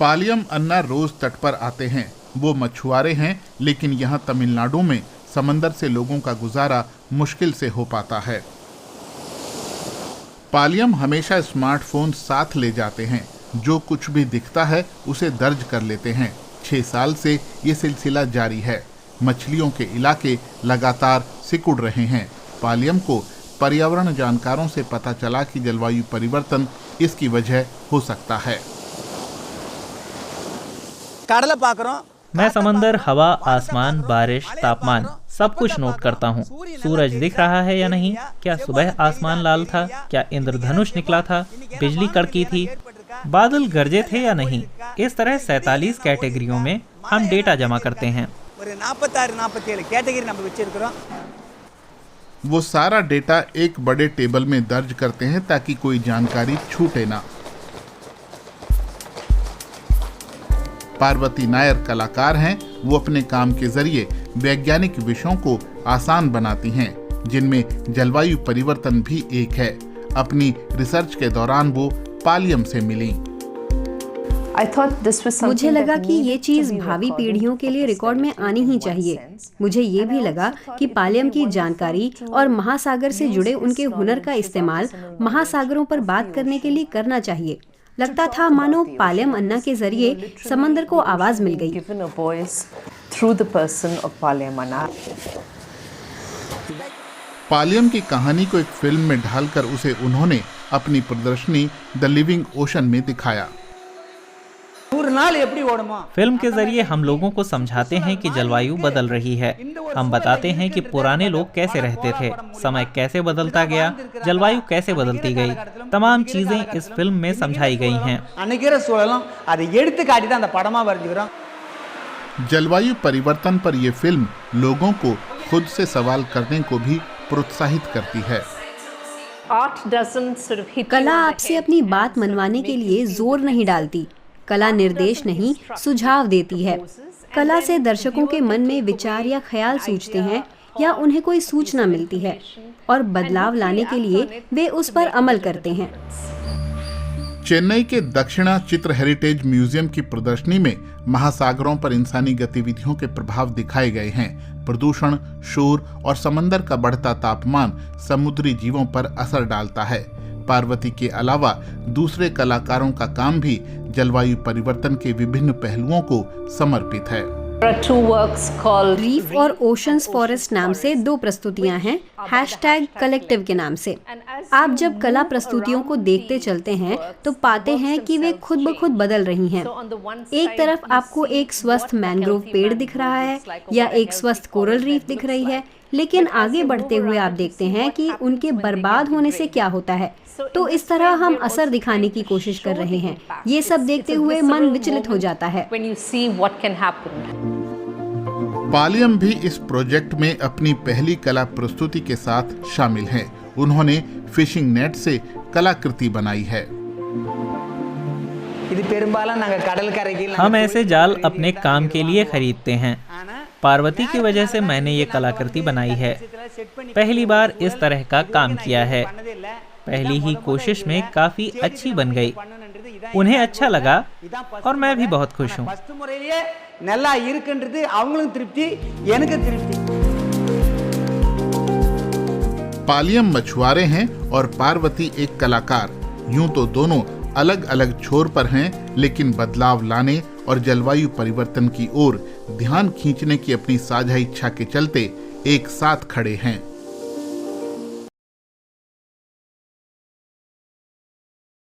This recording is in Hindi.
पालियम अन्ना रोज तट पर आते हैं। वो मछुआरे हैं, लेकिन यहाँ तमिलनाडु में समंदर से लोगों का गुजारा मुश्किल से हो पाता है। पालियम हमेशा स्मार्टफोन साथ ले जाते हैं। जो कुछ भी दिखता है उसे दर्ज कर लेते हैं। 6 साल से ये सिलसिला जारी है। मछलियों के इलाके लगातार सिकुड़ रहे हैं। पालियम को पर्यावरण जानकारों से पता चला कि जलवायु परिवर्तन इसकी वजह हो सकता है। मैं समंदर, हवा, आसमान, बारिश, तापमान सब कुछ नोट करता हूँ। सूरज दिख रहा है या नहीं, क्या सुबह आसमान लाल था, क्या इंद्रधनुष निकला था, बिजली कड़की थी, बादल गरजे थे या नहीं। इस तरह 47 कैटेगरियों में हम डेटा जमा करते हैं। वो सारा डेटा एक बड़े टेबल में दर्ज करते हैं ताकि कोई जानकारी छूटे ना। पार्वती नायर कलाकार हैं। वो अपने काम के जरिए वैज्ञानिक विषयों को आसान बनाती हैं, जिनमें जलवायु परिवर्तन भी एक है। अपनी रिसर्च के दौरान वो पालियम से मिली। मुझे लगा कि ये चीज भावी पीढ़ियों के लिए रिकॉर्ड में आनी ही चाहिए। मुझे ये भी लगा कि पालियम की जानकारी और महासागर से जुड़े उनके हुनर का इस्तेमाल महासागरों पर बात करने के लिए करना चाहिए। लगता था मानो पालियम अन्ना के जरिए समंदर को आवाज मिल गई। पालियम की कहानी को एक फिल्म में ढालकर उसे उन्होंने अपनी प्रदर्शनी द लिविंग ओशन में दिखाया। फिल्म के जरिए हम लोगों को समझाते हैं कि जलवायु बदल रही है। हम बताते हैं कि पुराने लोग कैसे रहते थे, समय कैसे बदलता गया, जलवायु कैसे बदलती गई। तमाम चीजें इस फिल्म में समझाई गई हैं। जलवायु परिवर्तन पर यह फिल्म लोगों को खुद से सवाल करने को भी प्रोत्साहित करती है। कला आपसे अपनी बात मनवाने के लिए जोर नहीं डालती। कला निर्देश नहीं, सुझाव देती है। कला से दर्शकों के मन में विचार या ख्याल सूझते हैं या उन्हें कोई सूचना मिलती है और बदलाव लाने के लिए वे उस पर अमल करते हैं। चेन्नई के दक्षिणा चित्र हेरिटेज म्यूजियम की प्रदर्शनी में महासागरों पर इंसानी गतिविधियों के प्रभाव दिखाए गए हैं। प्रदूषण, शोर और समंदर का बढ़ता तापमान समुद्री जीवों पर असर डालता है। पार्वती के अलावा दूसरे कलाकारों का काम भी जलवायु परिवर्तन के विभिन्न पहलुओं को समर्पित है। रीफ और ओशंस फॉरेस्ट नाम से 2 प्रस्तुतियां हैं, #कलेक्टिव के नाम से। आप जब कला प्रस्तुतियों को देखते चलते हैं तो पाते हैं कि वे खुद ब खुद बदल रही हैं। एक तरफ आपको एक स्वस्थ मैंग्रोव पेड़ दिख रहा है या एक स्वस्थ कोरल रीफ दिख रही है, लेकिन आगे बढ़ते हुए आप देखते हैं कि उनके बर्बाद होने से क्या होता है। तो इस तरह हम असर दिखाने की कोशिश कर रहे हैं। ये सब देखते हुए मन विचलित हो जाता है। पालियम भी इस प्रोजेक्ट में अपनी पहली कला प्रस्तुति के साथ शामिल हैं। उन्होंने फिशिंग नेट से कलाकृति बनाई है। हम ऐसे जाल अपने काम के लिए खरीदते हैं। पार्वती की वजह से मैंने ये कलाकृति बनाई है। पहली बार इस तरह का काम किया है। पहली ही कोशिश में काफी अच्छी बन गई। उन्हें अच्छा लगा और मैं भी बहुत खुश हूँ। पालियम मछुआरे हैं और पार्वती एक कलाकार। यूं तो दोनों अलग अलग छोर पर हैं, लेकिन बदलाव लाने और जलवायु परिवर्तन की ओर ध्यान खींचने की अपनी साझा इच्छा के चलते एक साथ खड़े हैं।